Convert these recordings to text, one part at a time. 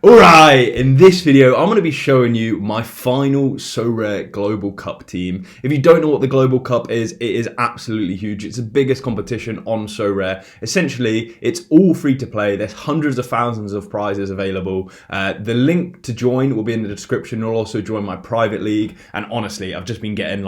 Alright, in this video, I'm going to be showing you my final Sorare Global Cup team. If you don't know what the Global Cup is, it is absolutely huge. It's the biggest competition on Sorare. Essentially, it's all free to play. There's hundreds of thousands of prizes available. The link to join will be in the description. You'll also join my private league. And honestly, I've just been getting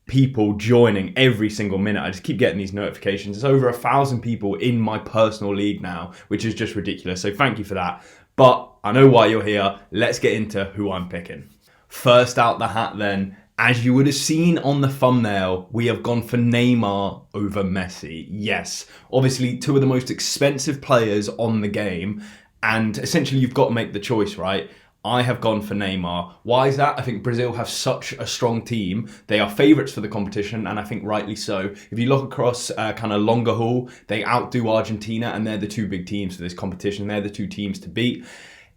people joining every single minute. I just keep getting these notifications. There's over 1,000 people in my personal league now, which is just ridiculous. So thank you for that. But I know why you're here. Let's get into who I'm picking. First out the hat then, as you would have seen on the thumbnail, we have gone for Neymar over Messi. Yes, obviously two of the most expensive players on the game. And essentially you've got to make the choice, right? I have gone for Neymar. Why is that? I think Brazil have such a strong team. They are favourites for the competition, and I think rightly so. If you look across kind of longer haul, they outdo Argentina, and they're the two big teams for this competition. They're the two teams to beat.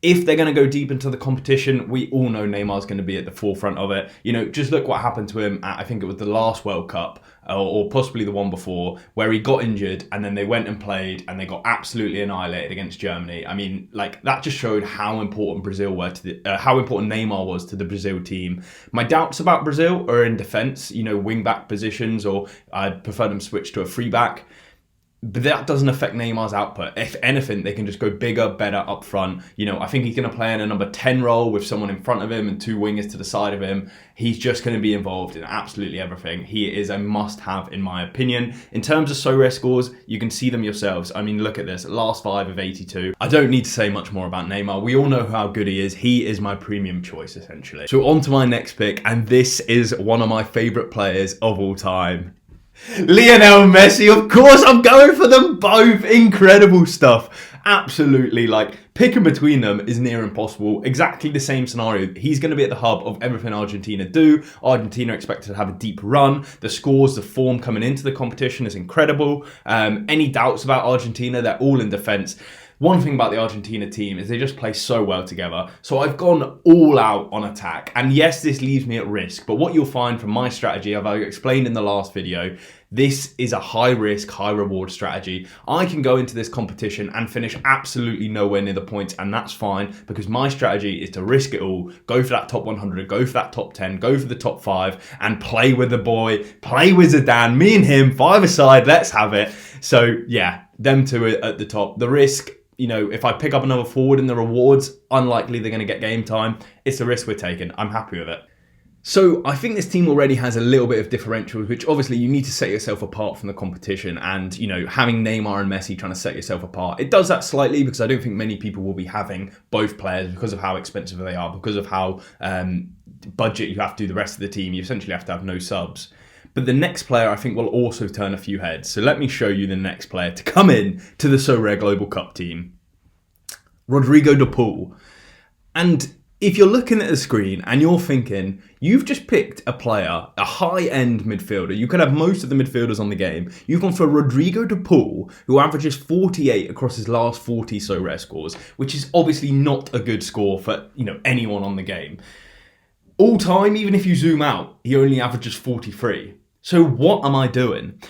If they're going to go deep into the competition, we all know Neymar's going to be at the forefront of it. You know, just look what happened to him at, I think it was the last World Cup, or possibly the one before, where he got injured and then they went and played and they got absolutely annihilated against Germany. I mean, that just showed how important how important Neymar was to the Brazil team. My doubts about Brazil are in defence, wing back positions, or I'd prefer them switch to a free back. But that doesn't affect Neymar's output. If anything, they can just go bigger, better up front. I think he's going to play in a number 10 role with someone in front of him and two wingers to the side of him. He's just going to be involved in absolutely everything. He is a must-have, in my opinion. In terms of Sorare scores, you can see them yourselves. I mean, look at this. Last 5 of 82. I don't need to say much more about Neymar. We all know how good he is. He is my premium choice, essentially. So on to my next pick, and this is one of my favourite players of all time. Lionel Messi, of course, I'm going for them both. Incredible stuff. Absolutely, picking between them is near impossible. Exactly the same scenario. He's going to be at the hub of everything Argentina do. Argentina are expected to have a deep run. The scores, the form coming into the competition is incredible. Any doubts about Argentina, they're all in defence. One thing about the Argentina team is they just play so well together. So I've gone all out on attack. And yes, this leaves me at risk. But what you'll find from my strategy, as I explained in the last video, this is a high risk, high reward strategy. I can go into this competition and finish absolutely nowhere near the points, and that's fine because my strategy is to risk it all, go for that top 100, go for that top 10, go for the top 5, and play with the boy, play with Zidane, me and him, 5-a-side, let's have it. So yeah, them two at the top. The risk, if I pick up another forward in the rewards, unlikely they're going to get game time. It's the risk we're taking. I'm happy with it. So I think this team already has a little bit of differentials, which obviously you need to set yourself apart from the competition. And, having Neymar and Messi trying to set yourself apart, it does that slightly because I don't think many people will be having both players because of how expensive they are, because of how budget you have to do the rest of the team. You essentially have to have no subs. But the next player, I think, will also turn a few heads. So let me show you the next player to come in to the Sorare Global Cup team. Rodrigo de Paul. And if you're looking at the screen and you're thinking, you've just picked a player, a high-end midfielder. You could have most of the midfielders on the game. You've gone for Rodrigo de Paul, who averages 48 across his last 40 Sorare scores, which is obviously not a good score for anyone on the game. All time, even if you zoom out, he only averages 43. So what am I doing?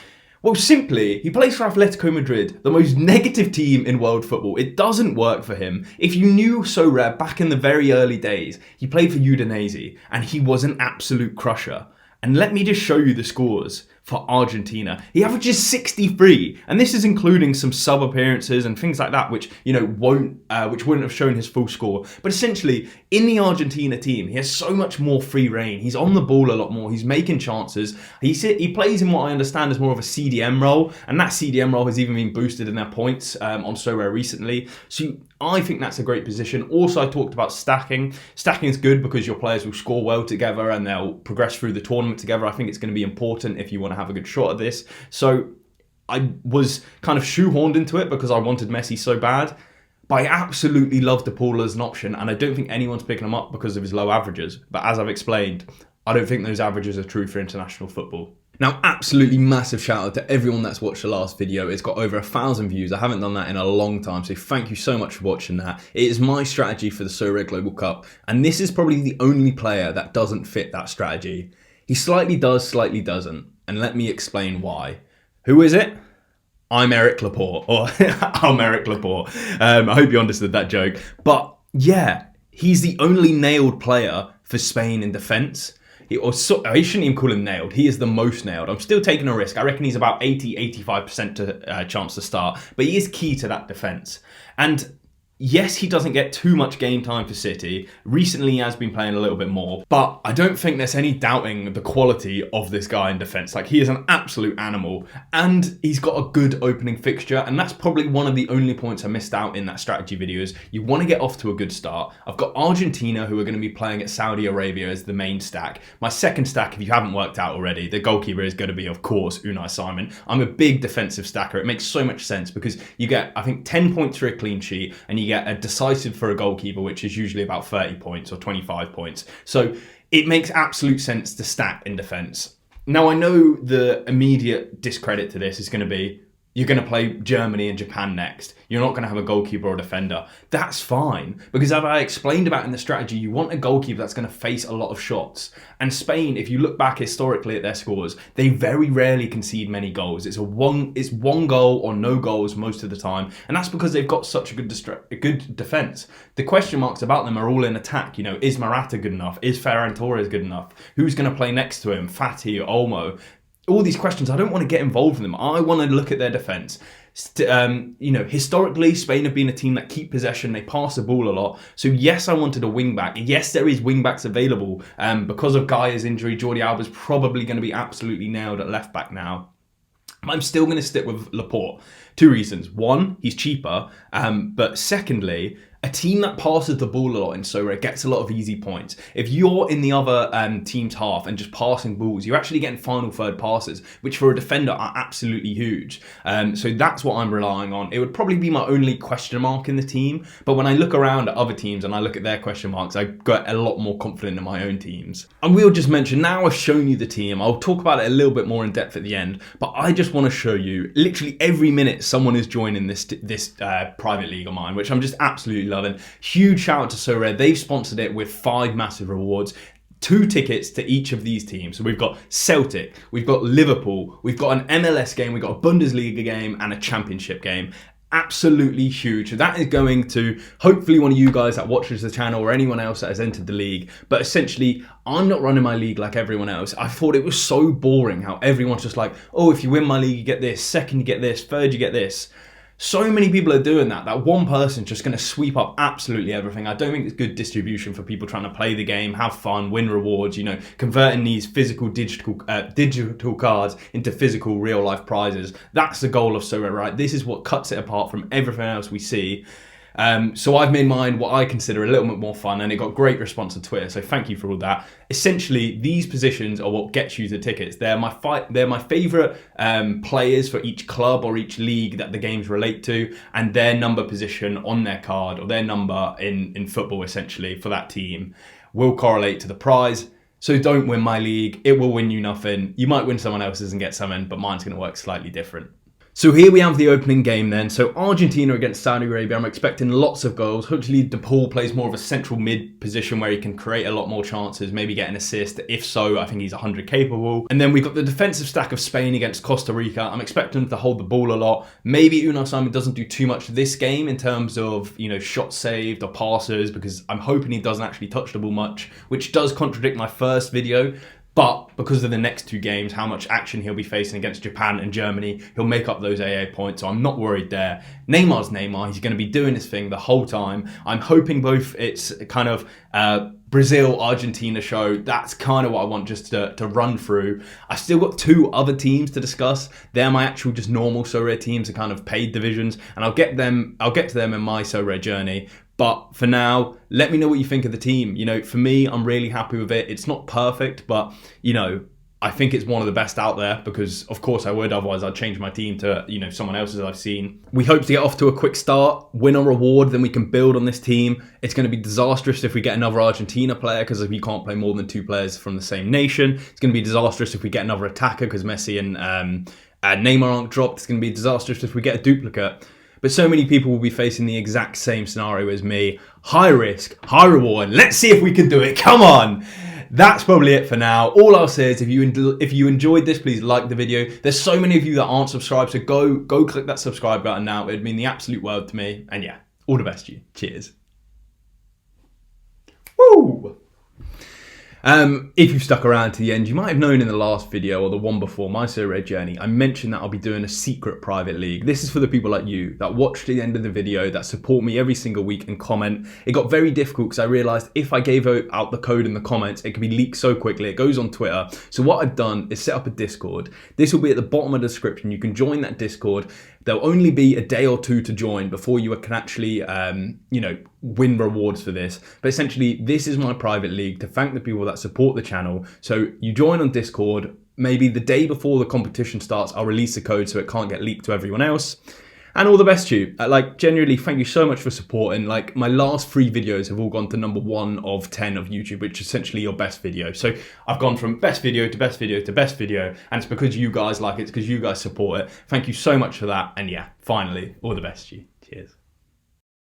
Well, simply, he plays for Atletico Madrid, the most negative team in world football. It doesn't work for him. If you knew Sorare back in the very early days, he played for Udinese, and he was an absolute crusher. And let me just show you the scores for Argentina. He averages 63, and this is including some sub appearances and things like that, which wouldn't have shown his full score. But essentially, in the Argentina team, he has so much more free reign. He's on the ball a lot more. He's making chances. He plays in what I understand is more of a CDM role, and that CDM role has even been boosted in their points on Sorare recently. So I think that's a great position. Also, I talked about stacking. Stacking is good because your players will score well together and they'll progress through the tournament together. I think it's going to be important if you want to have a good shot at this. So I was kind of shoehorned into it because I wanted Messi so bad. But I absolutely love De Paul as an option, and I don't think anyone's picking him up because of his low averages. But as I've explained, I don't think those averages are true for international football. Now, absolutely massive shout out to everyone that's watched the last video. It's got over 1,000 views. I haven't done that in a long time, so thank you so much for watching that. It is my strategy for the Sorare Global Cup, and this is probably the only player that doesn't fit that strategy. He slightly does, slightly doesn't, and let me explain why. Who is it? I'm Eric Laporte, or I'm Eric Laporte. I hope you understood that joke, but Yeah, he's the only nailed player for Spain in defence. I shouldn't even call him nailed. He is the most nailed. I'm still taking a risk. I reckon he's about 80-85% chance to start, but he is key to that defence. And yes, he doesn't get too much game time for City. Recently, he has been playing a little bit more, but I don't think there's any doubting the quality of this guy in defence. Like, he is an absolute animal, and he's got a good opening fixture, and that's probably one of the only points I missed out in that strategy video is you want to get off to a good start. I've got Argentina, who are going to be playing at Saudi Arabia as the main stack. My second stack, if you haven't worked out already, the goalkeeper is going to be, of course, Unai Simon. I'm a big defensive stacker. It makes so much sense because you get, I think, 10 points for a clean sheet, and you get a decisive for a goalkeeper, which is usually about 30 points or 25 points. So it makes absolute sense to stack in defence. Now, I know the immediate discredit to this is going to be, you're going to play Germany and Japan next. You're not going to have a goalkeeper or defender. That's fine, because as I explained about in the strategy, you want a goalkeeper that's going to face a lot of shots. And Spain, if you look back historically at their scores, they very rarely concede many goals. It's one goal or no goals most of the time, and that's because they've got such a good defense. The question marks about them are all in attack. You know, is Morata good enough? Is Ferran Torres good enough? Who's going to play next to him? Fati, Olmo? All these questions, I don't want to get involved in them. I want to look at their defence. Historically, Spain have been a team that keep possession. They pass the ball a lot. So yes, I wanted a wing back. Yes, there is wing backs available. Because of Gaia's injury, Jordi Alba's probably going to be absolutely nailed at left back now. I'm still going to stick with Laporte. Two reasons. One, he's cheaper. But secondly, a team that passes the ball a lot in Sorare gets a lot of easy points. If you're in the other team's half and just passing balls, you're actually getting final third passes, which for a defender are absolutely huge. So that's what I'm relying on. It would probably be my only question mark in the team. But when I look around at other teams and I look at their question marks, I got a lot more confident in my own teams. And we'll just mention, now I've shown you the team, I'll talk about it a little bit more in depth at the end, but I just want to show you literally every minute someone is joining this private league of mine, which I'm just absolutely loving. Huge shout out to Sorare. They've sponsored it with 5 massive rewards. 2 tickets to each of these teams. So we've got Celtic, we've got Liverpool, we've got an MLS game, we've got a Bundesliga game and a Championship game. Absolutely huge. So that is going to hopefully one of you guys that watches the channel or anyone else that has entered the league. But essentially, I'm not running my league like everyone else. I thought it was so boring how everyone's just like, oh, if you win my league, you get this. Second, you get this. Third, you get this. So many people are doing that one person's just going to sweep up absolutely everything. I don't think it's good distribution for people trying to play the game, have fun, win rewards, you know, converting these physical digital cards into physical real life prizes. That's the goal of Sorare, right? This is what cuts it apart from everything else we see. So I've made mine what I consider a little bit more fun, and it got great response on Twitter, so thank you for all that. Essentially, these positions are what gets you the tickets. They're my favourite players for each club or each league that the games relate to, and their number position on their card, or their number in football essentially for that team, will correlate to the prize. So don't win my league, it will win you nothing. You might win someone else's and get something, but mine's going to work slightly different. So here we have the opening game then. So Argentina against Saudi Arabia. I'm expecting lots of goals. Hopefully De Paul plays more of a central mid position where he can create a lot more chances, maybe get an assist. If so, I think he's 100 capable. And then we've got the defensive stack of Spain against Costa Rica. I'm expecting them to hold the ball a lot. Maybe Unai Simon doesn't do too much this game in terms of, you know, shots saved or passes, because I'm hoping he doesn't actually touch the ball much, which does contradict my first video. But because of the next 2 games, how much action he'll be facing against Japan and Germany, he'll make up those AA points, so I'm not worried there. Neymar's Neymar, he's going to be doing his thing the whole time. I'm hoping both it's kind of Brazil-Argentina show. That's kind of what I want just to run through. I've still got 2 other teams to discuss. They're my actual just normal Sorare teams, the kind of paid divisions, and I'll get to them in my Sorare journey. But for now, let me know what you think of the team. You know, for me, I'm really happy with it. It's not perfect, but, you know, I think it's one of the best out there, because, of course, I would. Otherwise, I'd change my team to, you know, someone else's I've seen. We hope to get off to a quick start, win a reward, then we can build on this team. It's going to be disastrous if we get another Argentina player, because we can't play more than 2 players from the same nation. It's going to be disastrous if we get another attacker, because Messi and Neymar aren't dropped. It's going to be disastrous if we get a duplicate. But so many people will be facing the exact same scenario as me. High risk, high reward. Let's see if we can do it. Come on. That's probably it for now. All I'll say is if you enjoyed this, please like the video. There's so many of you that aren't subscribed, so go click that subscribe button now. It'd mean the absolute world to me. And yeah, all the best to you. Cheers. If you've stuck around to the end, you might have known in the last video or the one before, my Sorare journey, I mentioned that I'll be doing a secret private league. This is for the people like you that watch to the end of the video, that support me every single week and comment. It got very difficult because I realised if I gave out the code in the comments, it could be leaked so quickly. It goes on Twitter. So what I've done is set up a Discord. This will be at the bottom of the description. You can join that Discord. There'll only be a day or two to join before you can actually, win rewards for this. But essentially, this is my private league to thank the people that support the channel. So you join on Discord. Maybe the day before the competition starts, I'll release the code so it can't get leaked to everyone else. And all the best to you. Genuinely, thank you so much for supporting. My last 3 videos have all gone to number 1 of 10 of YouTube, which is essentially your best video. So I've gone from best video to best video to best video, and it's because you guys like it. It's because you guys support it. Thank you so much for that. And yeah, finally, all the best to you. Cheers.